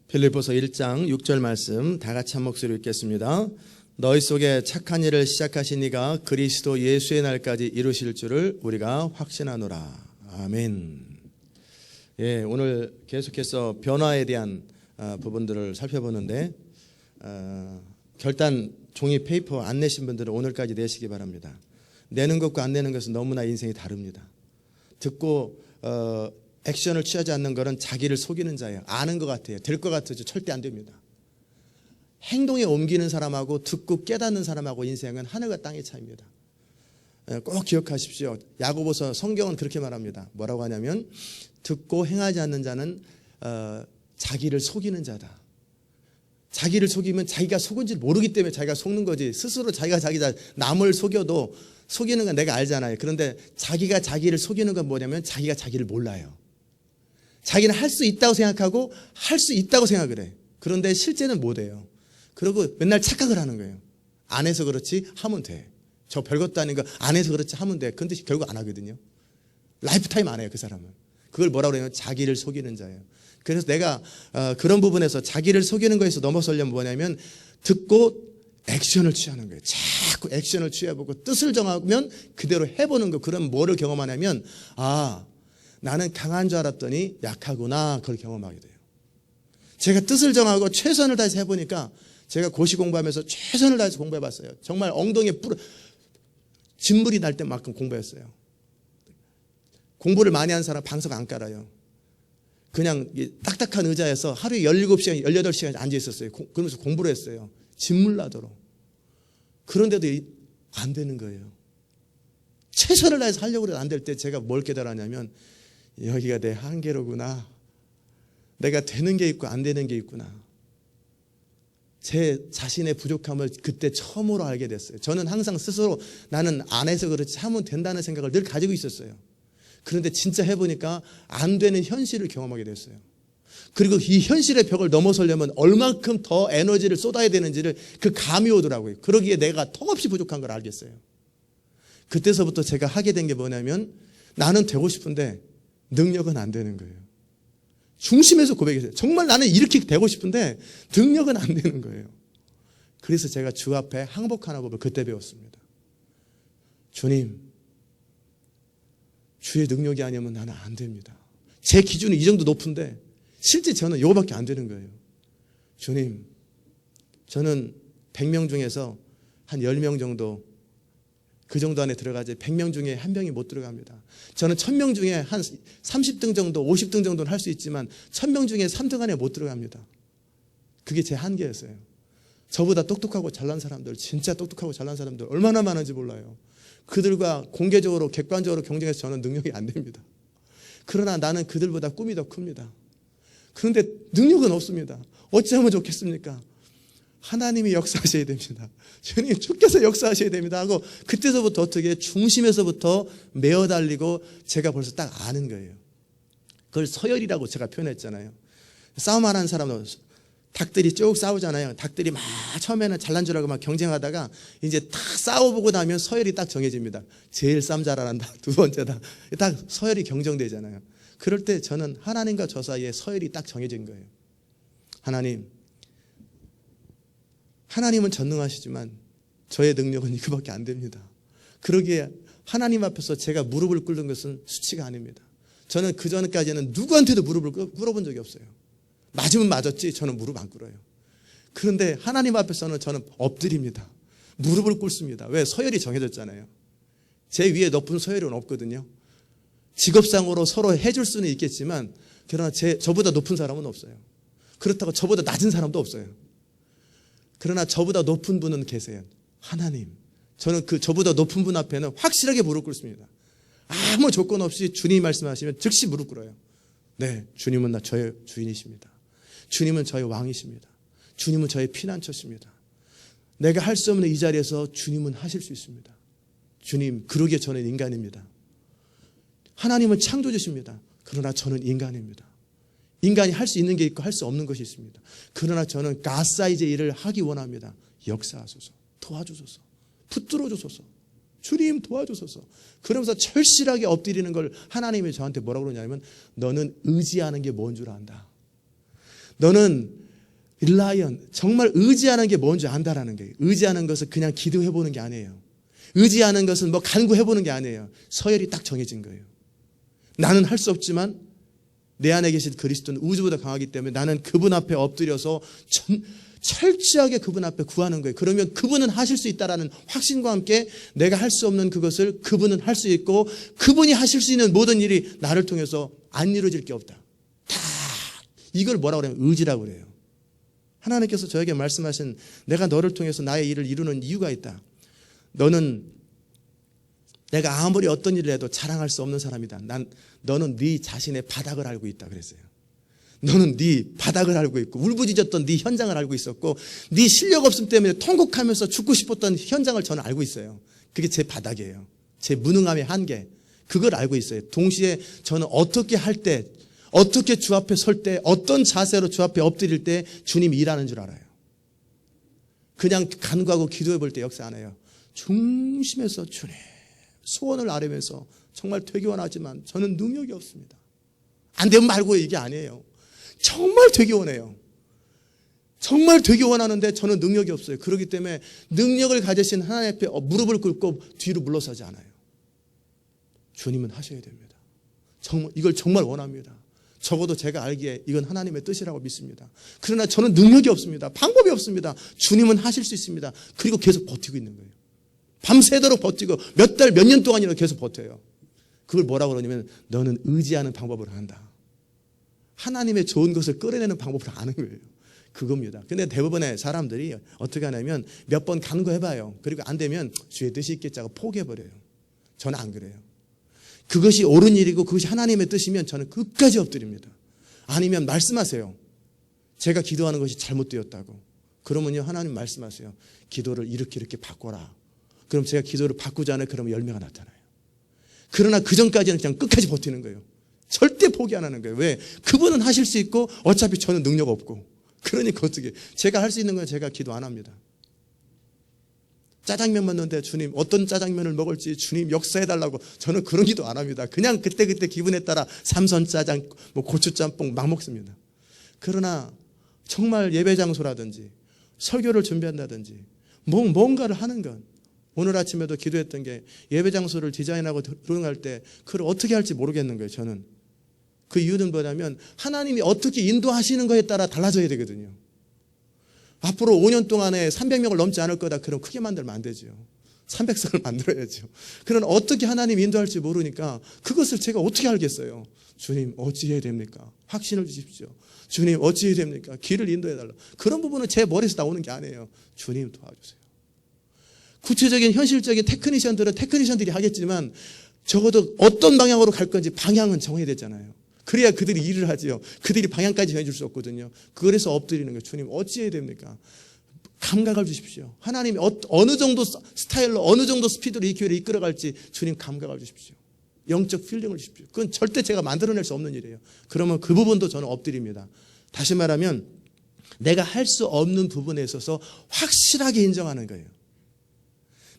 빌립보서 1장 6절 말씀 다 같이 한 목소리로 읽겠습니다. 너희 속에 착한 일을 시작하신 이가 그리스도 예수의 날까지 이루실 줄을 우리가 확신하노라. 아멘. 예, 오늘 계속해서 변화에 대한 부분들을 살펴보는데 결단 종이 페이퍼 안 내신 분들은 오늘까지 내시기 바랍니다. 내는 것과 안 내는 것은 너무나 인생이 다릅니다. 듣고 액션을 취하지 않는 것은 자기를 속이는 자예요. 아는 것 같아요. 될 것 같아도 절대 안 됩니다. 행동에 옮기는 사람하고 듣고 깨닫는 사람하고 인생은 하늘과 땅의 차이입니다. 꼭 기억하십시오. 야고보서 성경은 그렇게 말합니다. 뭐라고 하냐면 듣고 행하지 않는 자는 자기를 속이는 자다. 자기를 속이면 자기가 속은 줄 모르기 때문에 자기가 속는 거지. 스스로 자기가 남을 속여도 속이는 건 내가 알잖아요. 그런데 자기가 자기를 속이는 건 뭐냐면 자기가 자기를 몰라요. 자기는 할 수 있다고 생각하고 할 수 있다고 생각을 해. 그런데 실제는 못해요. 그리고 맨날 착각을 하는 거예요. 안 해서 그렇지 하면 돼. 저 별것도 아닌 거 안 해서 그렇지 하면 돼. 근데 결국 안 하거든요. 라이프타임 안 해요. 그 사람은. 그걸 뭐라고 그러냐면 자기를 속이는 자예요. 그래서 내가 그런 부분에서 자기를 속이는 거에서 넘어서려면 뭐냐면 듣고 액션을 취하는 거예요. 자꾸 액션을 취해보고 뜻을 정하면 그대로 해보는 거. 그럼 뭐를 경험하냐면 나는 강한 줄 알았더니 약하구나. 그걸 경험하게 돼요. 제가 뜻을 정하고 최선을 다해서 해보니까 제가 고시 공부하면서 최선을 다해서 공부해봤어요. 정말 엉덩이에 진물이 날 때만큼 공부했어요. 공부를 많이 한 사람 방석 안 깔아요. 그냥 딱딱한 의자에서 하루에 17시간, 18시간 앉아 있었어요. 그러면서 공부를 했어요. 진물 나도록. 그런데도 안 되는 거예요. 최선을 다해서 하려고 해도 안 될 때 제가 뭘 깨달았냐면 여기가 내 한계로구나. 내가 되는 게 있고 안 되는 게 있구나. 제 자신의 부족함을 그때 처음으로 알게 됐어요. 저는 항상 스스로 나는 안 해서 그렇지 하면 된다는 생각을 늘 가지고 있었어요. 그런데 진짜 해보니까 안 되는 현실을 경험하게 됐어요. 그리고 이 현실의 벽을 넘어서려면 얼만큼 더 에너지를 쏟아야 되는지를 그 감이 오더라고요. 그러기에 내가 턱없이 부족한 걸 알겠어요. 그때서부터 제가 하게 된 게 뭐냐면 나는 되고 싶은데 능력은 안 되는 거예요. 중심에서 고백했어요. 정말 나는 이렇게 되고 싶은데 능력은 안 되는 거예요. 그래서 제가 주 앞에 항복하는 법을 그때 배웠습니다. 주님, 주의 능력이 아니면 나는 안 됩니다. 제 기준은 이 정도 높은데 실제 저는 이거밖에 안 되는 거예요. 주님, 저는 100명 중에서 한 10명 정도 그 정도 안에 들어가지 100명 중에 한 명이 못 들어갑니다. 저는 1000명 중에 한 30등 정도 50등 정도는 할 수 있지만 1000명 중에 3등 안에 못 들어갑니다. 그게 제 한계였어요. 저보다 똑똑하고 잘난 사람들, 진짜 똑똑하고 잘난 사람들 얼마나 많은지 몰라요. 그들과 공개적으로 객관적으로 경쟁해서 저는 능력이 안 됩니다. 그러나 나는 그들보다 꿈이 더 큽니다. 그런데 능력은 없습니다. 어찌하면 좋겠습니까? 하나님이 역사하셔야 됩니다. 주님 주께서 역사하셔야 됩니다 하고 그때서부터 어떻게 중심에서부터 메어 달리고 제가 벌써 딱 아는 거예요. 그걸 서열이라고 제가 표현했잖아요. 싸움하는 사람은 닭들이 쭉 싸우잖아요. 닭들이 막 처음에는 잘난 줄 알고 막 경쟁하다가 이제 딱 싸워보고 나면 서열이 딱 정해집니다. 제일 싸움 잘한다. 두 번째다. 딱 서열이 경정되잖아요. 그럴 때 저는 하나님과 저 사이에 서열이 딱 정해진 거예요. 하나님은 전능하시지만 저의 능력은 이거밖에 안 됩니다. 그러기에 하나님 앞에서 제가 무릎을 꿇는 것은 수치가 아닙니다. 저는 그전까지는 누구한테도 무릎을 꿇어본 적이 없어요. 맞으면 맞았지 저는 무릎 안 꿇어요. 그런데 하나님 앞에서는 저는 엎드립니다. 무릎을 꿇습니다. 왜? 서열이 정해졌잖아요. 제 위에 높은 서열은 없거든요. 직업상으로 서로 해줄 수는 있겠지만 그러나 저보다 높은 사람은 없어요. 그렇다고 저보다 낮은 사람도 없어요. 그러나 저보다 높은 분은 계세요. 하나님. 저는 저보다 높은 분 앞에는 확실하게 무릎 꿇습니다. 아무 조건 없이 주님이 말씀하시면 즉시 무릎 꿇어요. 네, 주님은 저의 주인이십니다. 주님은 저의 왕이십니다. 주님은 저의 피난처십니다. 내가 할 수 없는 이 자리에서 주님은 하실 수 있습니다. 주님, 그러기에 저는 인간입니다. 하나님은 창조주십니다. 그러나 저는 인간입니다. 인간이 할 수 있는 게 있고 할 수 없는 것이 있습니다. 그러나 저는 가사이즈의 일을 하기 원합니다. 역사하소서, 도와주소서, 붙들어 주소서, 주님 도와주소서. 그러면서 철실하게 엎드리는 걸 하나님이 저한테 뭐라고 그러냐면 너는 의지하는 게 뭔 줄 안다. 너는 릴라이언, 정말 의지하는 게 뭔지 안다라는 거예요. 의지하는 것은 그냥 기도해보는 게 아니에요. 의지하는 것은 뭐 간구해보는 게 아니에요. 서열이 딱 정해진 거예요. 나는 할 수 없지만 내 안에 계신 그리스도는 우주보다 강하기 때문에 나는 그분 앞에 엎드려서 철저하게 그분 앞에 구하는 거예요. 그러면 그분은 하실 수 있다라는 확신과 함께 내가 할 수 없는 그것을 그분은 할 수 있고 그분이 하실 수 있는 모든 일이 나를 통해서 안 이루어질 게 없다. 다 이걸 뭐라고 그러면 의지라고 그래요. 하나님께서 저에게 말씀하신 내가 너를 통해서 나의 일을 이루는 이유가 있다. 너는 내가 아무리 어떤 일을 해도 자랑할 수 없는 사람이다. 너는 네 자신의 바닥을 알고 있다 그랬어요. 너는 네 바닥을 알고 있고 울부짖었던 네 현장을 알고 있었고 네 실력 없음 때문에 통곡하면서 죽고 싶었던 현장을 저는 알고 있어요. 그게 제 바닥이에요. 제 무능함의 한계. 그걸 알고 있어요. 동시에 저는 어떻게 할 때, 어떻게 주 앞에 설 때, 어떤 자세로 주 앞에 엎드릴 때 주님이 일하는 줄 알아요. 그냥 간구하고 기도해 볼 때 역사 안 해요. 중심에서 주님 소원을 아뢰면서 정말 되기 원하지만 저는 능력이 없습니다. 안 되면 말고 이게 아니에요. 정말 되기 원해요. 정말 되기 원하는데 저는 능력이 없어요. 그렇기 때문에 능력을 가지신 하나님 앞에 무릎을 꿇고 뒤로 물러서지 않아요. 주님은 하셔야 됩니다. 정말 이걸 정말 원합니다. 적어도 제가 알기에 이건 하나님의 뜻이라고 믿습니다. 그러나 저는 능력이 없습니다. 방법이 없습니다. 주님은 하실 수 있습니다. 그리고 계속 버티고 있는 거예요. 밤새도록 버티고 몇 달, 몇 년 동안이라도 계속 버텨요. 그걸 뭐라고 그러냐면 너는 의지하는 방법을 한다. 하나님의 좋은 것을 끌어내는 방법을 아는 거예요. 그겁니다. 근데 대부분의 사람들이 어떻게 하냐면 몇 번 간구해봐요. 그리고 안 되면 주의 뜻이 있겠지 하고 포기해버려요. 저는 안 그래요. 그것이 옳은 일이고 그것이 하나님의 뜻이면 저는 끝까지 엎드립니다. 아니면 말씀하세요. 제가 기도하는 것이 잘못되었다고. 그러면요 하나님 말씀하세요. 기도를 이렇게 바꿔라. 그럼 제가 기도를 바꾸지 않아요. 그러면 열매가 나타나요. 그러나 그 전까지는 그냥 끝까지 버티는 거예요. 절대 포기 안 하는 거예요. 왜? 그분은 하실 수 있고 어차피 저는 능력 없고. 그러니까 어떻게 제가 할 수 있는 건 제가 기도 안 합니다. 짜장면 먹는데 주님 어떤 짜장면을 먹을지 주님 역사해달라고 저는 그런 기도 안 합니다. 그냥 그때그때 기분에 따라 삼선짜장, 고추짬뽕 막 먹습니다. 그러나 정말 예배 장소라든지 설교를 준비한다든지 뭔가를 하는 건 오늘 아침에도 기도했던 게 예배 장소를 디자인하고 들어갈 때 그걸 어떻게 할지 모르겠는 거예요. 저는 그 이유는 뭐냐면 하나님이 어떻게 인도하시는 거에 따라 달라져야 되거든요. 앞으로 5년 동안에 300명을 넘지 않을 거다. 그럼 크게 만들면 안 되죠. 300석을 만들어야죠. 그러나 어떻게 하나님 인도할지 모르니까 그것을 제가 어떻게 알겠어요. 주님 어찌해야 됩니까? 확신을 주십시오. 주님 어찌해야 됩니까? 길을 인도해달라. 그런 부분은 제 머리에서 나오는 게 아니에요. 주님 도와주세요. 구체적인 현실적인 테크니션들은 테크니션들이 하겠지만 적어도 어떤 방향으로 갈 건지 방향은 정해야 되잖아요. 그래야 그들이 일을 하지요. 그들이 방향까지 정해줄 수 없거든요. 그래서 엎드리는 거예요. 주님 어찌해야 됩니까? 감각을 주십시오. 하나님이 어느 정도 스타일로 어느 정도 스피드로 이 교회를 이끌어갈지 주님 감각을 주십시오. 영적 필링을 주십시오. 그건 절대 제가 만들어낼 수 없는 일이에요. 그러면 그 부분도 저는 엎드립니다. 다시 말하면 내가 할 수 없는 부분에 있어서 확실하게 인정하는 거예요.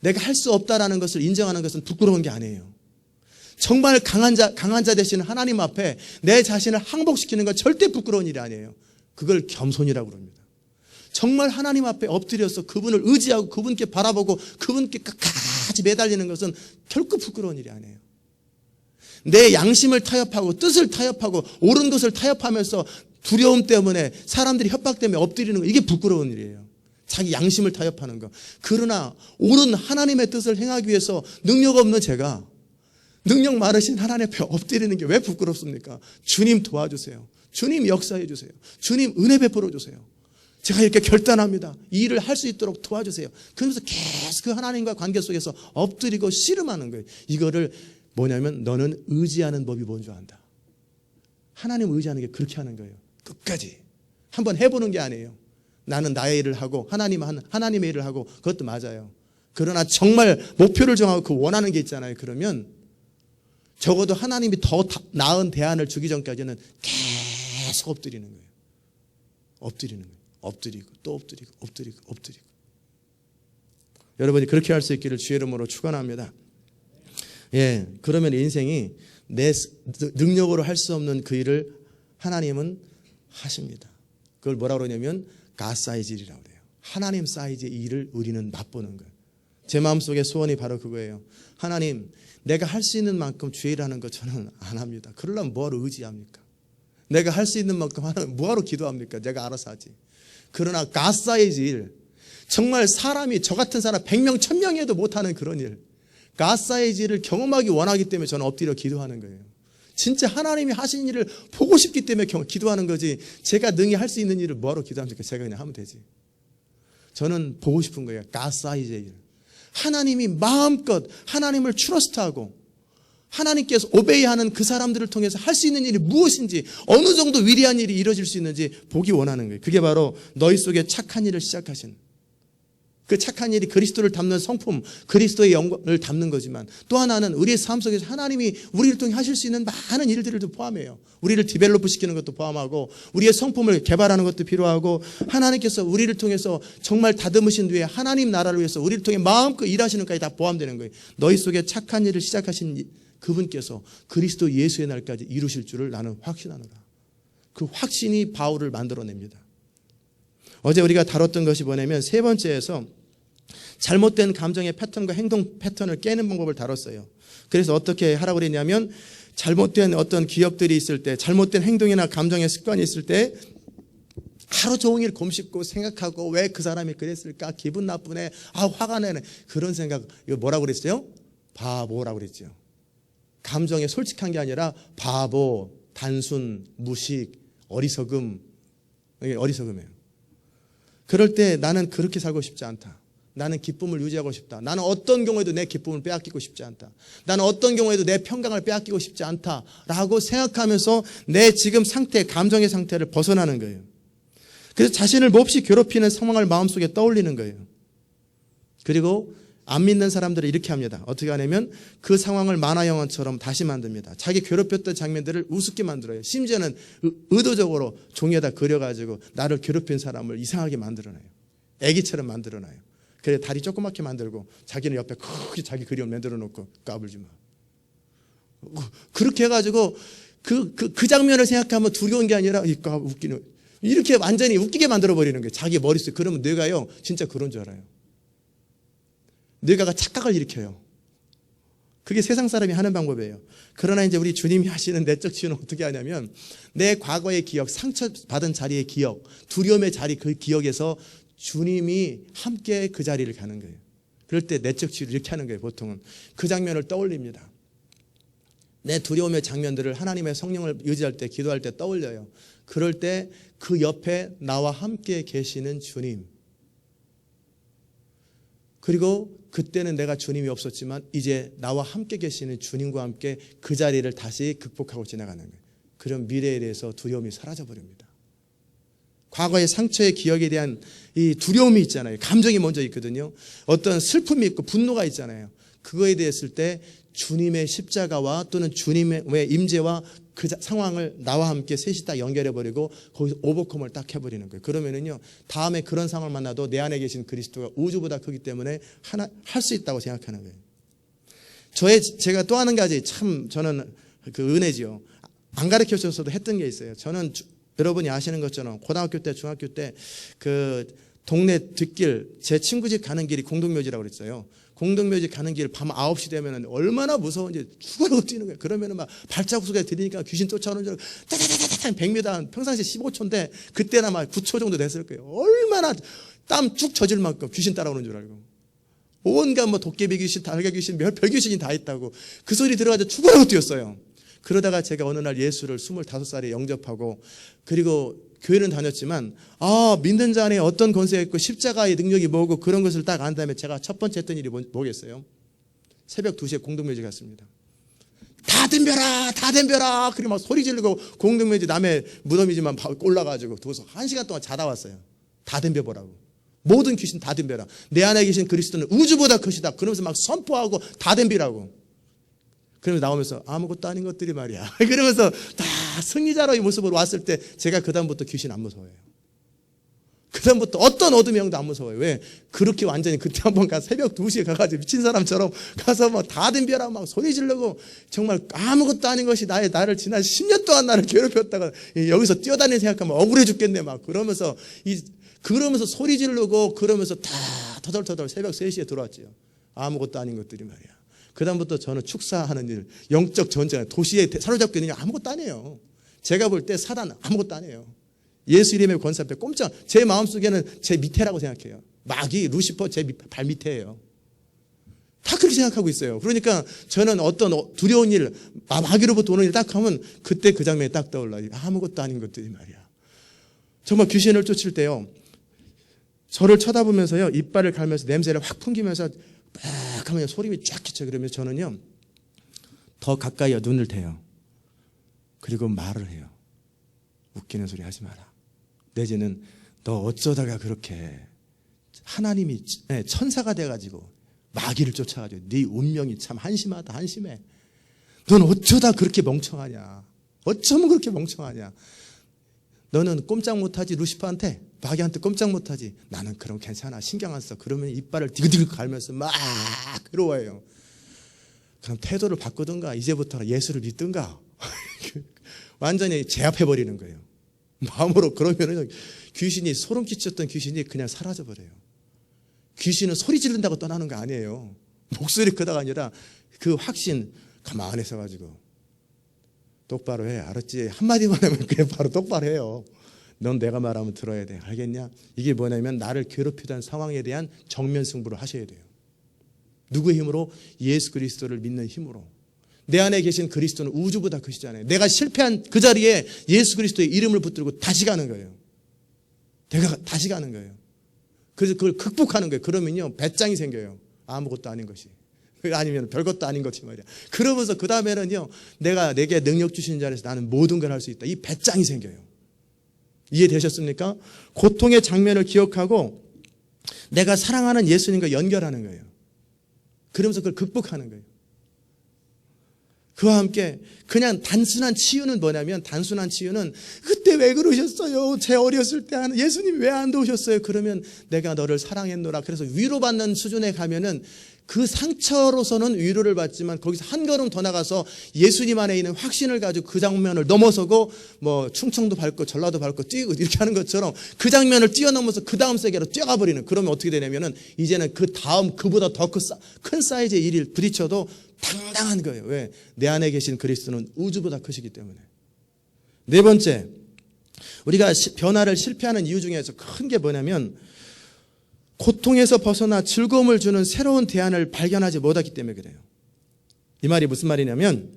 내가 할 수 없다라는 것을 인정하는 것은 부끄러운 게 아니에요. 정말 강한 자 되시는 하나님 앞에 내 자신을 항복시키는 건 절대 부끄러운 일이 아니에요. 그걸 겸손이라고 합니다. 정말 하나님 앞에 엎드려서 그분을 의지하고 그분께 바라보고 그분께 끝까지 매달리는 것은 결코 부끄러운 일이 아니에요. 내 양심을 타협하고 뜻을 타협하고 옳은 것을 타협하면서 두려움 때문에 사람들이 협박 때문에 엎드리는 거 이게 부끄러운 일이에요. 자기 양심을 타협하는 거. 그러나 옳은 하나님의 뜻을 행하기 위해서 능력 없는 제가 능력 많으신 하나님 앞에 엎드리는 게 왜 부끄럽습니까? 주님 도와주세요. 주님 역사해 주세요. 주님 은혜 베풀어 주세요. 제가 이렇게 결단합니다. 이 일을 할 수 있도록 도와주세요. 그러면서 계속 그 하나님과 관계 속에서 엎드리고 씨름하는 거예요. 이거를 뭐냐면 너는 의지하는 법이 뭔 줄 안다. 하나님 의지하는 게 그렇게 하는 거예요. 끝까지. 한번 해보는 게 아니에요. 나는 나의 일을 하고 하나님의 일을 하고 그것도 맞아요. 그러나 정말 목표를 정하고 그 원하는 게 있잖아요. 그러면 적어도 하나님이 더 나은 대안을 주기 전까지는 계속 엎드리는 거예요. 엎드리는 거예요. 엎드리고 또 엎드리고 엎드리고 엎드리고. 여러분이 그렇게 할 수 있기를 주의 이름으로 축원합니다. 예, 그러면 인생이 내 능력으로 할 수 없는 그 일을 하나님은 하십니다. 그걸 뭐라고 그러냐면 God 사이즈 일이라고 그래요. 하나님 사이즈의 일을 우리는 맛보는 거예요. 제 마음속에 소원이 바로 그거예요. 하나님, 내가 할 수 있는 만큼 주의 일하는 거 저는 안 합니다. 그러려면 뭐하러 의지합니까? 내가 할 수 있는 만큼 하나님 뭐하러 기도합니까? 내가 알아서 하지. 그러나 God 사이즈 일, 정말 사람이 저 같은 사람 100명 1000명이 해도 못하는 그런 일, God 사이즈 일을 경험하기 원하기 때문에 저는 엎드려 기도하는 거예요. 진짜 하나님이 하신 일을 보고 싶기 때문에 기도하는 거지, 제가 능히 할 수 있는 일을 뭐하러 기도합니까? 제가 그냥 하면 되지. 저는 보고 싶은 거예요. God 사이즈의 일. 하나님이 마음껏 하나님을 트러스트하고 하나님께서 오베이하는 그 사람들을 통해서 할 수 있는 일이 무엇인지, 어느 정도 위대한 일이 이루어질 수 있는지 보기 원하는 거예요. 그게 바로 너희 속에 착한 일을 시작하신, 그 착한 일이 그리스도를 담는 성품, 그리스도의 영광을 담는 거지만, 또 하나는 우리의 삶 속에서 하나님이 우리를 통해 하실 수 있는 많은 일들을 포함해요. 우리를 디벨로프 시키는 것도 포함하고, 우리의 성품을 개발하는 것도 필요하고, 하나님께서 우리를 통해서 정말 다듬으신 뒤에 하나님 나라를 위해서 우리를 통해 마음껏 일하시는 것까지 다 포함되는 거예요. 너희 속에 착한 일을 시작하신 그분께서 그리스도 예수의 날까지 이루실 줄을 나는 확신하노라. 그 확신이 바울을 만들어냅니다. 어제 우리가 다뤘던 것이 뭐냐면, 세 번째에서 잘못된 감정의 패턴과 행동 패턴을 깨는 방법을 다뤘어요. 그래서 어떻게 하라고 그랬냐면, 잘못된 어떤 기억들이 있을 때, 잘못된 행동이나 감정의 습관이 있을 때 하루 종일 곰씹고 생각하고, 왜 그 사람이 그랬을까, 기분 나쁘네, 화가 나네, 그런 생각, 이거 뭐라고 그랬어요? 바보라고 그랬죠. 감정에 솔직한 게 아니라 바보, 단순, 무식, 어리석음, 이게 어리석음이에요. 그럴 때 나는 그렇게 살고 싶지 않다. 나는 기쁨을 유지하고 싶다. 나는 어떤 경우에도 내 기쁨을 빼앗기고 싶지 않다. 나는 어떤 경우에도 내 평강을 빼앗기고 싶지 않다라고 생각하면서 내 지금 상태, 감정의 상태를 벗어나는 거예요. 그래서 자신을 몹시 괴롭히는 상황을 마음속에 떠올리는 거예요. 그리고 안 믿는 사람들은 이렇게 합니다. 어떻게 하냐면 그 상황을 만화 영화처럼 다시 만듭니다. 자기 괴롭혔던 장면들을 우습게 만들어요. 심지어는 의도적으로 종이에다 그려가지고 나를 괴롭힌 사람을 이상하게 만들어놔요. 애기처럼 만들어놔요. 그래 다리 조그맣게 만들고 자기는 옆에 크게 자기 그림을 만들어 놓고 까불지 마. 그렇게 해가지고 그 장면을 생각하면 두려운 게 아니라 웃기는, 이렇게 완전히 웃기게 만들어 버리는 거예요. 자기 머릿속에. 그러면 뇌가요 진짜 그런 줄 알아요. 뇌가 착각을 일으켜요. 그게 세상 사람이 하는 방법이에요. 그러나 이제 우리 주님이 하시는 내적 치유는 어떻게 하냐면, 내 과거의 기억, 상처받은 자리의 기억, 두려움의 자리, 그 기억에서 주님이 함께 그 자리를 가는 거예요. 그럴 때 내적 치유를 이렇게 하는 거예요. 보통은 그 장면을 떠올립니다. 내 두려움의 장면들을 하나님의 성령을 의지할 때, 기도할 때 떠올려요. 그럴 때 그 옆에 나와 함께 계시는 주님, 그리고 그때는 내가 주님이 없었지만 이제 나와 함께 계시는 주님과 함께 그 자리를 다시 극복하고 지나가는 거예요. 그럼 미래에 대해서 두려움이 사라져 버립니다. 과거의 상처의 기억에 대한 이 두려움이 있잖아요. 감정이 먼저 있거든요. 어떤 슬픔이 있고 분노가 있잖아요. 그거에 대했을 때 주님의 십자가와 또는 주님의 임재와 그 상황을 나와 함께 셋이 다 연결해버리고 거기서 오버컴을 딱 해버리는 거예요. 그러면은요, 다음에 그런 상황을 만나도 내 안에 계신 그리스도가 우주보다 크기 때문에 하나 할 수 있다고 생각하는 거예요. 제가 또 하는 가지, 참 저는 그 은혜지요. 안 가르쳐 줬어도 했던 게 있어요. 저는 여러분이 아시는 것처럼 고등학교 때, 중학교 때 그 동네 뒷길, 제 친구 집 가는 길이 공동묘지라고 그랬어요. 공동묘지 가는 길 밤 9시 되면 얼마나 무서운지 죽어라고 뛰는 거예요. 그러면 막 발자국 소리가 들리니까 귀신 쫓아오는 줄 알고 따다다다다 100m, 평상시 15초인데 그때는 아마 9초 정도 됐을 거예요. 얼마나 땀 쭉 젖을 만큼 귀신 따라오는 줄 알고. 온갖 뭐 도깨비 귀신, 달걀 귀신, 별 귀신이 다 있다고. 그 소리 들어가지고 죽어라고 뛰었어요. 그러다가 제가 어느 날 예수를 25살에 영접하고, 그리고 교회는 다녔지만 믿는 자 안에 어떤 권세가 있고 십자가의 능력이 뭐고 그런 것을 딱 안 다음에 제가 첫 번째 했던 일이 뭐겠어요? 새벽 2시에 공동묘지 갔습니다. 다 덤벼라, 다 덤벼라. 그리고 막 소리 지르고 공동묘지 남의 무덤이지만 올라가지고 도서 1시간 동안 자다 왔어요. 다 덤벼보라고. 모든 귀신 다 덤벼라. 내 안에 계신 그리스도는 우주보다 크시다. 그러면서 막 선포하고 다 덤비라고. 그러면서 나오면서 아무것도 아닌 것들이 말이야. 그러면서 다 승리자로의 모습으로 왔을 때 제가 그다음부터 귀신 안 무서워해요. 그다음부터 어떤 어둠의 영도 안 무서워요. 왜? 그렇게 완전히 그때 한번 새벽 2시에 가가지고 미친 사람처럼 가서 막 다 덤벼라 막 소리 지르고 정말 아무것도 아닌 것이 나를 지난 10년 동안 나를 괴롭혔다가 여기서 뛰어다니는 생각하면 억울해 죽겠네 막 그러면서 소리 지르고 그러면서 다 터덜터덜 새벽 3시에 들어왔지요. 아무것도 아닌 것들이 말이야. 그다음부터 저는 축사하는 일, 영적 전쟁, 도시에 사로잡고 있는 게 아무것도 아니에요. 제가 볼 때 사단 아무것도 아니에요. 예수 이름의 권세 앞에 꼼짝, 제 마음속에는 제 밑에라고 생각해요. 마귀, 루시퍼 제 발 밑에예요. 다 그렇게 생각하고 있어요. 그러니까 저는 어떤 두려운 일, 마귀로부터 오는 일 딱 하면 그때 그 장면이 딱 떠올라요. 아무것도 아닌 것들이 말이야. 정말 귀신을 쫓을 때요. 저를 쳐다보면서요. 이빨을 갈면서 냄새를 확 풍기면서 막 하면 소림이 쫙 끼쳐. 그러면 저는요. 더 가까이 눈을 대요. 그리고 말을 해요. 웃기는 소리 하지 마라. 내지는 너 어쩌다가 그렇게 하나님이 천사가 돼가지고 마귀를 쫓아가지고 네 운명이 참 한심하다. 한심해. 넌 어쩌다 그렇게 멍청하냐. 어쩌면 그렇게 멍청하냐. 너는 꼼짝 못하지. 루시퍼한테 마귀한테 꼼짝 못하지. 나는 그럼 괜찮아. 신경 안 써. 그러면 이빨을 디그디그 갈면서 막 괴로워해요. 그럼 태도를 바꾸든가 이제부터는 예수를 믿든가 완전히 제압해버리는 거예요. 마음으로. 그러면은 귀신이, 소름 끼쳤던 귀신이 그냥 사라져버려요. 귀신은 소리 지른다고 떠나는 거 아니에요. 목소리 크다가 아니라 그 확신 가만히 서가지고 똑바로 해. 알았지? 한마디만 하면 그냥 바로 똑바로 해요. 넌 내가 말하면 들어야 돼. 알겠냐? 이게 뭐냐면 나를 괴롭히던 상황에 대한 정면 승부를 하셔야 돼요. 누구의 힘으로? 예수 그리스도를 믿는 힘으로. 내 안에 계신 그리스도는 우주보다 크시잖아요. 내가 실패한 그 자리에 예수 그리스도의 이름을 붙들고 다시 가는 거예요. 내가 다시 가는 거예요. 그래서 그걸 극복하는 거예요. 그러면요 배짱이 생겨요. 아무것도 아닌 것이. 아니면 별것도 아닌 것이 말이야. 그러면서 그 다음에는요 내게 능력 주시는 자리에서 나는 모든 걸 할 수 있다. 이 배짱이 생겨요. 이해되셨습니까? 고통의 장면을 기억하고 내가 사랑하는 예수님과 연결하는 거예요. 그러면서 그걸 극복하는 거예요. 그와 함께 그냥 단순한 치유는 뭐냐면, 단순한 치유는 그때 왜 그러셨어요? 제 어렸을 때 예수님 왜 안 도우셨어요? 그러면 내가 너를 사랑했노라. 그래서 위로받는 수준에 가면은 그 상처로서는 위로를 받지만 거기서 한 걸음 더 나가서 예수님 안에 있는 확신을 가지고 그 장면을 넘어서고 뭐 충청도 밟고 전라도 밟고 뛰고 이렇게 하는 것처럼 그 장면을 뛰어넘어서 그 다음 세계로 뛰어가 버리는. 그러면 어떻게 되냐면은 이제는 그 다음 그보다 더 큰 사이즈의 일이 부딪혀도 당당한 거예요. 왜? 내 안에 계신 그리스도는 우주보다 크시기 때문에. 네 번째, 우리가 변화를 실패하는 이유 중에서 큰 게 뭐냐면 고통에서 벗어나 즐거움을 주는 새로운 대안을 발견하지 못했기 때문에 그래요. 이 말이 무슨 말이냐면,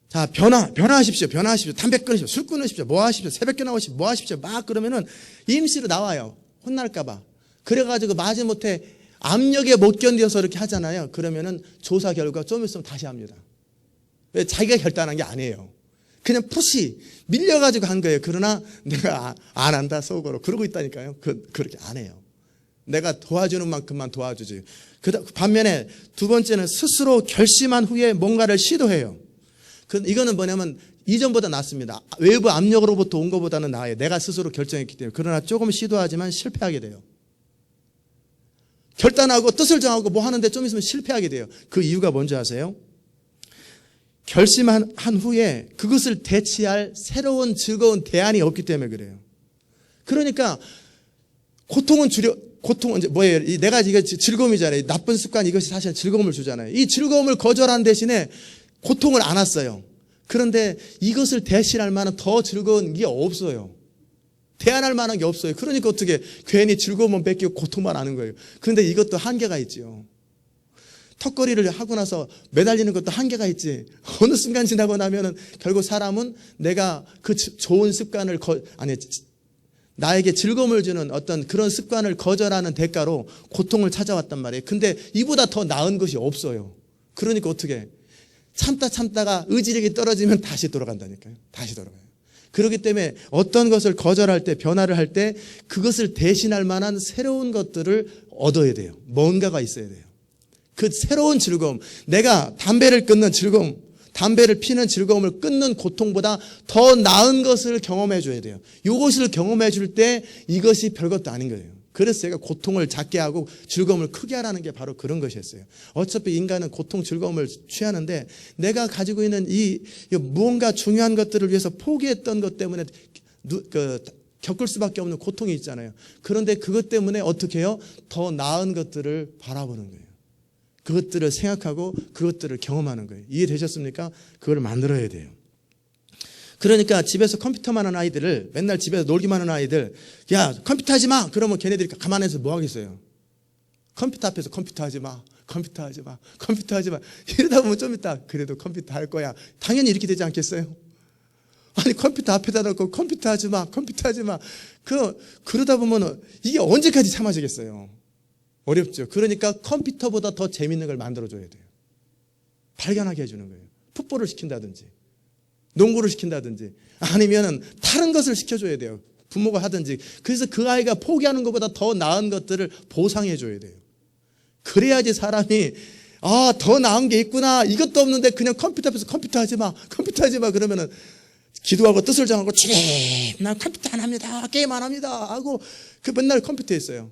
자, 변화하십시오. 담배 끊으십시오. 술 끊으십시오. 뭐 하십시오. 새벽에 나오십시오. 뭐 하십시오. 막 그러면은 임시로 나와요. 혼날까봐. 그래가지고 마지못해 압력에 못 견뎌서 이렇게 하잖아요. 그러면은 조사 결과 좀 있으면 다시 합니다. 왜? 자기가 결단한 게 아니에요. 그냥 푸시 밀려가지고 한 거예요. 그러나 내가 안 한다 속으로 그러고 있다니까요. 그렇게 안 해요. 내가 도와주는 만큼만 도와주지. 반면에 두 번째는 스스로 결심한 후에 뭔가를 시도해요. 이거는 뭐냐면 이전보다 낫습니다. 외부 압력으로부터 온 것보다는 나아요. 내가 스스로 결정했기 때문에. 그러나 조금 시도하지만 실패하게 돼요. 결단하고 뜻을 정하고 뭐 하는데 좀 있으면 실패하게 돼요. 그 이유가 뭔지 아세요? 결심한 후에 그것을 대체할 새로운 즐거운 대안이 없기 때문에 그래요. 그러니까 고통은 이제 뭐예요? 내가 이게 즐거움이잖아요. 나쁜 습관 이것이 사실 즐거움을 주잖아요. 이 즐거움을 거절한 대신에 고통을 안았어요. 그런데 이것을 대신할 만한 더 즐거운 게 없어요. 대안할 만한 게 없어요. 그러니까 어떻게 괜히 즐거움만 뺏기고 고통만 하는 거예요. 그런데 이것도 한계가 있지요. 턱걸이를 하고 나서 매달리는 것도 한계가 있지. 어느 순간 지나고 나면은 결국 사람은 내가 그 좋은 습관을 나에게 즐거움을 주는 어떤 그런 습관을 거절하는 대가로 고통을 찾아왔단 말이에요. 근데 이보다 더 나은 것이 없어요. 그러니까 어떻게 참다가 의지력이 떨어지면 다시 돌아간다니까요. 다시 돌아가요. 그렇기 때문에 어떤 것을 거절할 때, 변화를 할 때 그것을 대신할 만한 새로운 것들을 얻어야 돼요. 뭔가가 있어야 돼요. 그 새로운 즐거움, 내가 담배를 끊는 즐거움, 담배를 피는 즐거움을 끊는 고통보다 더 나은 것을 경험해 줘야 돼요. 이것을 경험해 줄 때 이것이 별것도 아닌 거예요. 그래서 제가 고통을 작게 하고 즐거움을 크게 하라는 게 바로 그런 것이었어요. 어차피 인간은 고통, 즐거움을 취하는데 내가 가지고 있는 이 무언가 중요한 것들을 위해서 포기했던 것 때문에 겪을 수밖에 없는 고통이 있잖아요. 그런데 그것 때문에 어떻게 해요? 더 나은 것들을 바라보는 거예요. 그것들을 생각하고 그것들을 경험하는 거예요. 이해되셨습니까? 그걸 만들어야 돼요. 그러니까 집에서 컴퓨터만 하는 아이들을, 맨날 집에서 놀기만 하는 아이들, 야 컴퓨터 하지 마 그러면 걔네들이 가만히 서 뭐 하겠어요? 컴퓨터 앞에서 컴퓨터 하지 마, 컴퓨터 하지 마, 컴퓨터 하지 마 이러다 보면 좀 이따 그래도 컴퓨터 할 거야. 당연히 이렇게 되지 않겠어요? 아니 컴퓨터 앞에다 놓고 컴퓨터 하지 마, 컴퓨터 하지 마. 그러다 보면 이게 언제까지 참아지겠어요? 어렵죠. 그러니까 컴퓨터보다 더 재밌는 걸 만들어줘야 돼요. 발견하게 해주는 거예요. 풋볼을 시킨다든지 농구를 시킨다든지 아니면 다른 것을 시켜줘야 돼요. 부모가 하든지. 그래서 그 아이가 포기하는 것보다 더 나은 것들을 보상해줘야 돼요. 그래야지 사람이 더 나은 게 있구나. 이것도 없는데 그냥 컴퓨터 앞에서 컴퓨터 하지 마, 컴퓨터 하지 마 그러면은 기도하고 뜻을 정하고 주님 난 컴퓨터 안 합니다, 게임 안 합니다 하고 맨날 컴퓨터에 있어요.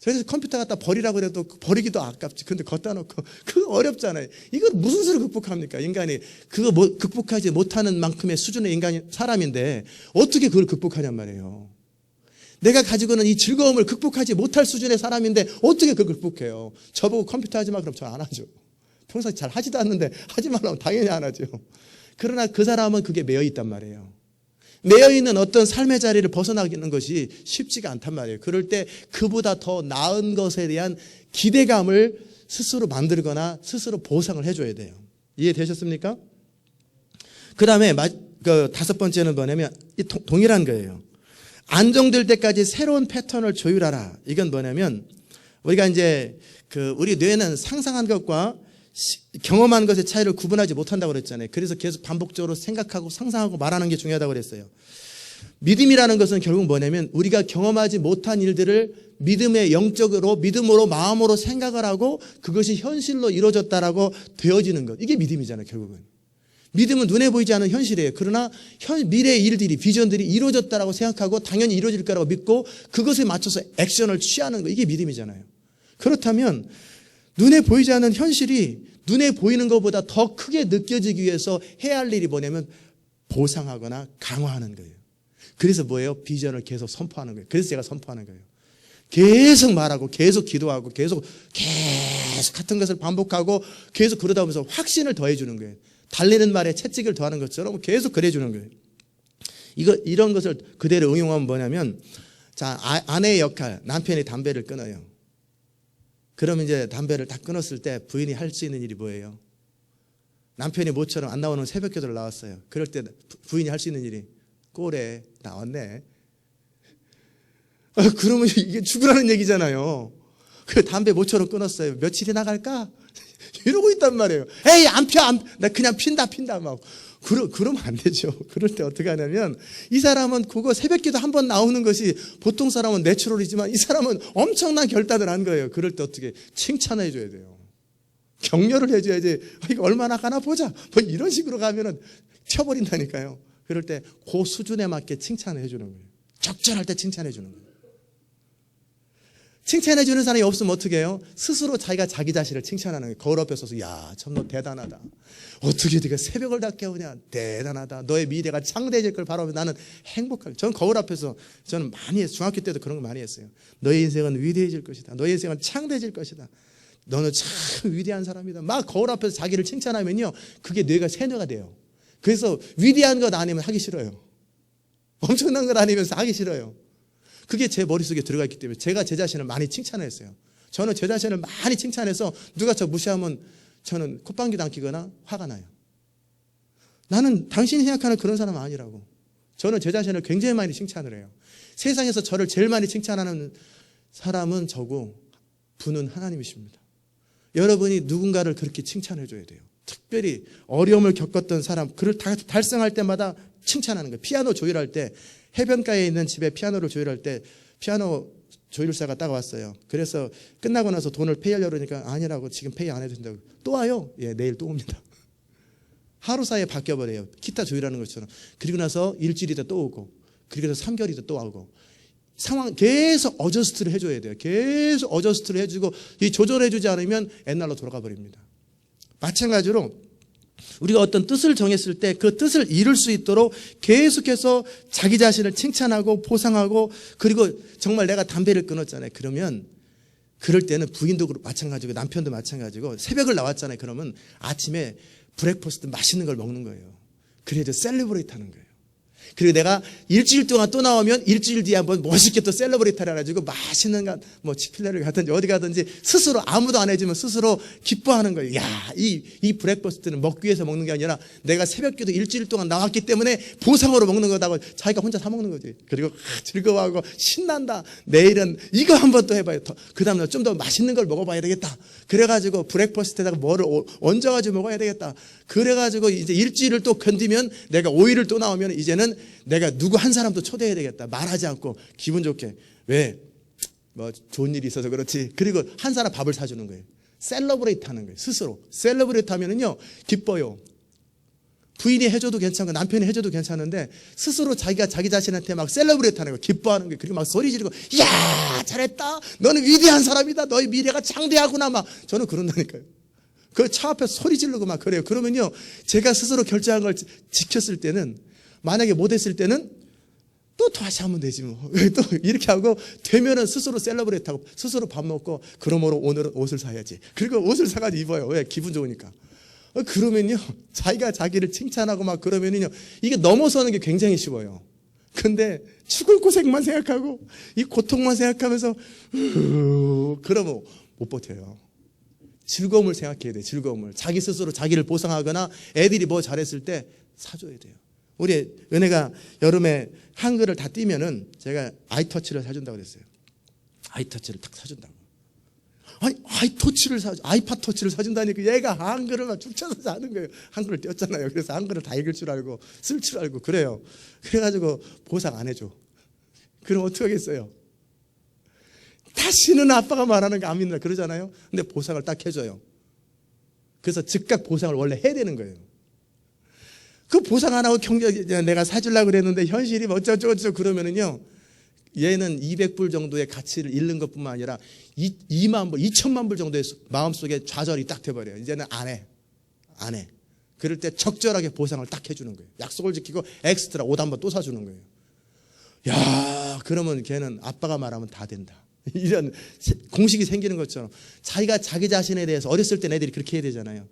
그래서 컴퓨터 갖다 버리라고 그래도 버리기도 아깝지. 근데 걷다 놓고 그거 어렵잖아요. 이거 무슨 수로 극복합니까? 인간이 그거 극복하지 못하는 만큼의 수준의 사람인데 어떻게 그걸 극복하냔 말이에요. 내가 가지고 있는 이 즐거움을 극복하지 못할 수준의 사람인데 어떻게 그걸 극복해요? 저보고 컴퓨터 하지 마 그럼 저 안 하죠. 평소에 잘 하지도 않는데 하지 말라면 당연히 안 하죠. 그러나 그 사람은 그게 매여 있단 말이에요. 매여 있는 어떤 삶의 자리를 벗어나기는 것이 쉽지가 않단 말이에요. 그럴 때 그보다 더 나은 것에 대한 기대감을 스스로 만들거나 스스로 보상을 해줘야 돼요. 이해되셨습니까? 그 다음에 다섯 번째는 뭐냐면 동일한 거예요. 안정될 때까지 새로운 패턴을 조율하라. 이건 뭐냐면 우리가 이제 우리 뇌는 상상한 것과 경험한 것의 차이를 구분하지 못한다고 그랬잖아요. 그래서 계속 반복적으로 생각하고 상상하고 말하는 게 중요하다고 그랬어요. 믿음이라는 것은 결국 뭐냐면 우리가 경험하지 못한 일들을 믿음의 영적으로 믿음으로 마음으로 생각을 하고 그것이 현실로 이루어졌다라고 되어지는 것. 이게 믿음이잖아요. 결국은. 믿음은 눈에 보이지 않는 현실이에요. 그러나 미래의 일들이 비전들이 이루어졌다라고 생각하고 당연히 이루어질 거라고 믿고 그것에 맞춰서 액션을 취하는 거. 이게 믿음이잖아요. 그렇다면 눈에 보이지 않는 현실이 눈에 보이는 것보다 더 크게 느껴지기 위해서 해야 할 일이 뭐냐면 보상하거나 강화하는 거예요. 그래서 뭐예요? 비전을 계속 선포하는 거예요. 그래서 제가 선포하는 거예요. 계속 말하고 계속 기도하고 계속 같은 것을 반복하고 계속 그러다 보면서 확신을 더해주는 거예요. 달리는 말에 채찍을 더하는 것처럼 계속 그래주는 거예요. 이런 것을 그대로 응용하면 뭐냐면 아내의 역할, 남편이 담배를 끊어요. 그러면 이제 담배를 다 끊었을 때 부인이 할 수 있는 일이 뭐예요? 남편이 모처럼 안 나오는 새벽 기도를 나왔어요. 그럴 때 부인이 할 수 있는 일이 꼴에 나왔네. 그러면 이게 죽으라는 얘기잖아요. 그 담배 모처럼 끊었어요. 며칠이 나갈까? 이러고 있단 말이에요. 에이 안 펴, 나 그냥 핀다 막. 그러면 안 되죠. 그럴 때 어떻게 하냐면 이 사람은 그거 새벽기도 한 번 나오는 것이 보통 사람은 내추럴이지만 이 사람은 엄청난 결단을 한 거예요. 그럴 때 어떻게 칭찬해 줘야 돼요. 격려를 해줘야지. 이거 얼마나 가나 보자. 뭐 이런 식으로 가면은 튀어버린다니까요. 그럴 때 그 수준에 맞게 칭찬해 주는 거예요. 적절할 때 칭찬해 주는 거예요. 칭찬해 주는 사람이 없으면 어떻게 해요? 스스로 자기가 자기 자신을 칭찬하는 거예요. 거울 앞에 서서 야, 참 너 대단하다. 어떻게 네가 새벽을 다 깨우냐. 대단하다. 너의 미래가 창대해질 걸 바라보면 나는 행복하게. 저는 거울 앞에서 저는 많이 했어요. 중학교 때도 그런 거 많이 했어요. 너의 인생은 위대해질 것이다. 너의 인생은 창대해질 것이다. 너는 참 위대한 사람이다. 막 거울 앞에서 자기를 칭찬하면요. 그게 뇌가 세뇌가 돼요. 그래서 위대한 것 아니면 하기 싫어요. 엄청난 것 아니면서 하기 싫어요. 그게 제 머릿속에 들어가 있기 때문에 제가 제 자신을 많이 칭찬했어요. 저는 제 자신을 많이 칭찬해서 누가 저 무시하면 저는 콧방귀도 안 끼거나 화가 나요. 나는 당신이 생각하는 그런 사람 아니라고. 저는 제 자신을 굉장히 많이 칭찬을 해요. 세상에서 저를 제일 많이 칭찬하는 사람은 저고 분은 하나님이십니다. 여러분이 누군가를 그렇게 칭찬해 줘야 돼요. 특별히 어려움을 겪었던 사람, 그를 달성할 때마다 칭찬하는 거예요. 피아노 조율할 때 해변가에 있는 집에 피아노를 조율할 때 피아노 조율사가 딱 왔어요. 그래서 끝나고 나서 돈을 페이하려고 그러니까 아니라고, 지금 페이 안 해도 된다고. 또 와요? 예, 내일 또 옵니다. 하루 사이에 바뀌어버려요. 기타 조율하는 것처럼. 그리고 나서 일주일이 있다 또 오고, 그리고 나서 3개월이 있다 또 오고. 상황 계속 어저스트를 해줘야 돼요. 계속 어저스트를 해주고, 이 조절해주지 않으면 옛날로 돌아가 버립니다. 마찬가지로 우리가 어떤 뜻을 정했을 때 그 뜻을 이룰 수 있도록 계속해서 자기 자신을 칭찬하고 보상하고, 그리고 정말 내가 담배를 끊었잖아요. 그러면 그럴 때는 부인도 마찬가지고 남편도 마찬가지고, 새벽을 나왔잖아요. 그러면 아침에 브렉퍼스트 맛있는 걸 먹는 거예요. 그래야죠. 셀러브레이트 하는 거예요. 그리고 내가 일주일 동안 또 나오면 일주일 뒤에 한번 멋있게 또 셀러브레이트 해가지고 맛있는 뭐 치필레를 가든지 어디 가든지 스스로, 아무도 안 해주면 스스로 기뻐하는 거예요. 야, 이 브렉퍼스트는 먹기 위해서 먹는 게 아니라 내가 새벽기도 일주일 동안 나왔기 때문에 보상으로 먹는 거다고 자기가 혼자 사 먹는 거지. 그리고 즐거워하고 신난다. 내일은 이거 한번 또 해봐요. 그 다음날 좀 더 맛있는 걸 먹어봐야 되겠다. 그래가지고 브렉퍼스트에다가 뭐를 얹어가지고 먹어야 되겠다. 그래가지고 이제 일주일을 또 견디면, 내가 5일을 또 나오면 이제는 내가 누구 한 사람도 초대해야 되겠다. 말하지 않고 기분 좋게. 왜? 뭐 좋은 일이 있어서 그렇지. 그리고 한 사람 밥을 사주는 거예요. 셀러브레이트 하는 거예요. 스스로. 셀러브레이트 하면은요, 기뻐요. 부인이 해줘도 괜찮고 남편이 해줘도 괜찮은데, 스스로 자기가 자기 자신한테 막 셀러브레이트 하는 거예요. 기뻐하는 거예요. 그리고 막 소리 지르고, 야, 잘했다. 너는 위대한 사람이다. 너의 미래가 장대하구나. 막 저는 그런다니까요. 그 차 앞에서 소리 지르고 막 그래요. 그러면요, 제가 스스로 결정한 걸 지켰을 때는, 만약에 못했을 때는 또 다시 하면 되지 뭐. 또 이렇게 하고 되면은 스스로 셀러브레이트 하고, 스스로 밥 먹고, 그러므로 오늘은 옷을 사야지. 그리고 옷을 사가지고 입어요. 왜? 기분 좋으니까. 그러면요, 자기가 자기를 칭찬하고 막 그러면요, 이게 넘어서는 게 굉장히 쉬워요. 근데 죽을 고생만 생각하고 이 고통만 생각하면서 그러면 못 버텨요. 즐거움을 생각해야 돼요. 즐거움을. 자기 스스로 자기를 보상하거나 애들이 뭐 잘했을 때 사줘야 돼요. 우리 은혜가 여름에 한글을 다 띄면은 제가 아이터치를 사준다고 그랬어요. 아이터치를 딱 사준다고. 아니, 아이팟 터치를 사준다니까 얘가 한글을 막 쭉 찾아서 하는 거예요. 한글을 띄웠잖아요. 그래서 한글을 다 읽을 줄 알고 쓸 줄 알고 그래요. 그래가지고 보상 안 해줘. 그럼 어떻게 하겠어요? 다시는 아빠가 말하는 거 안 믿는다 그러잖아요. 근데 보상을 딱 해줘요. 그래서 즉각 보상을 원래 해야 되는 거예요. 그 보상 안 하고 내가 사주려고 그랬는데 현실이 어쩌고저쩌고 그러면은요, 얘는 200불 정도의 가치를 잃는 것뿐만 아니라 2만 불, 2천만 불 정도의 마음속에 좌절이 딱 돼버려요. 이제는 안 해. 그럴 때 적절하게 보상을 딱 해주는 거예요. 약속을 지키고 엑스트라 옷 한 번 또 사주는 거예요. 야, 그러면 걔는 아빠가 말하면 다 된다. 이런 공식이 생기는 것처럼 자기가 자기 자신에 대해서, 어렸을 때 애들이 그렇게 해야 되잖아요.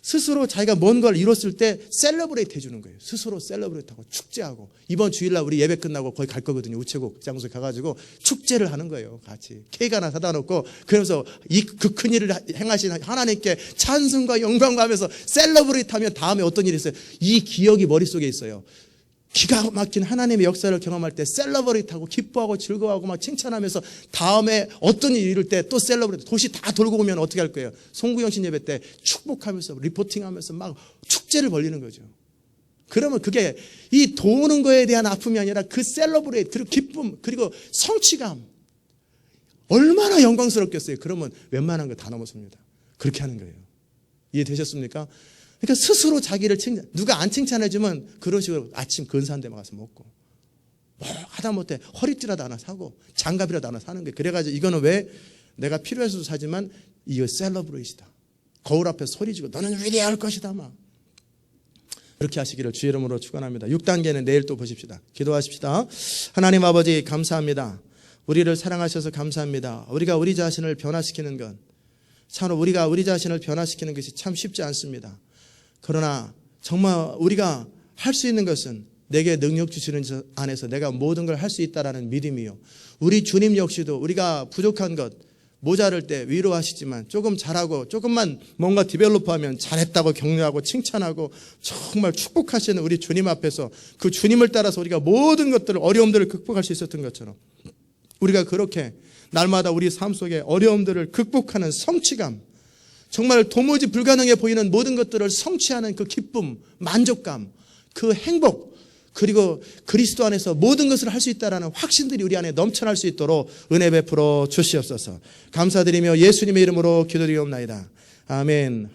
스스로 자기가 뭔 걸 이뤘을 때 셀러브레이트 해주는 거예요. 스스로 셀러브레이트하고 축제하고. 이번 주일날 우리 예배 끝나고 거기 갈 거거든요. 우체국 장소에 가가지고 축제를 하는 거예요. 같이 케이크 하나 사다 놓고, 그러면서 그 큰일을 행하신 하나님께 찬송과 영광과 하면서 셀러브레이트 하면 다음에 어떤 일이 있어요. 이 기억이 머릿속에 있어요. 기가 막힌 하나님의 역사를 경험할 때 셀러브레이트하고 기뻐하고 즐거워하고 막 칭찬하면서 다음에 어떤 일이 이룰 때 또 셀러브레이트. 도시 다 돌고 오면 어떻게 할 거예요? 송구영신 예배 때 축복하면서 리포팅하면서 막 축제를 벌리는 거죠. 그러면 그게 이 도는 거에 대한 아픔이 아니라 그 셀러브레이트, 그리고 기쁨, 그리고 성취감, 얼마나 영광스럽겠어요. 그러면 웬만한 거 다 넘어섭니다. 그렇게 하는 거예요. 이해되셨습니까? 그러니까 스스로 자기를 누가 안 칭찬해주면 그런 식으로 아침 근사한 데 가서 먹고, 뭐 하다못해 허리띠라도 하나 사고 장갑이라도 하나 사는 거예요. 그래가지고 이거는 왜? 내가 필요해서도 사지만 이거 셀러브레이트다. 거울 앞에 소리지고 너는 위대할 것이다 막. 그렇게 하시기를 주의 이름으로 축원합니다. 6단계는 내일 또 보십시다. 기도하십시다. 하나님 아버지 감사합니다. 우리를 사랑하셔서 감사합니다. 우리가 우리 자신을 변화시키는 건, 참 우리가 우리 자신을 변화시키는 것이 참 쉽지 않습니다. 그러나 정말 우리가 할 수 있는 것은 내게 능력 주시는 안에서 내가 모든 걸 할 수 있다라는 믿음이요. 우리 주님 역시도 우리가 부족한 것, 모자랄 때 위로하시지만 조금 잘하고 조금만 뭔가 디벨롭하면 잘했다고 격려하고 칭찬하고 정말 축복하시는 우리 주님 앞에서 그 주님을 따라서 우리가 모든 것들을, 어려움들을 극복할 수 있었던 것처럼 우리가 그렇게 날마다 우리 삶 속에 어려움들을 극복하는 성취감, 정말 도무지 불가능해 보이는 모든 것들을 성취하는 그 기쁨, 만족감, 그 행복, 그리고 그리스도 안에서 모든 것을 할 수 있다라는 확신들이 우리 안에 넘쳐날 수 있도록 은혜 베풀어 주시옵소서. 감사드리며 예수님의 이름으로 기도드리옵나이다. 아멘.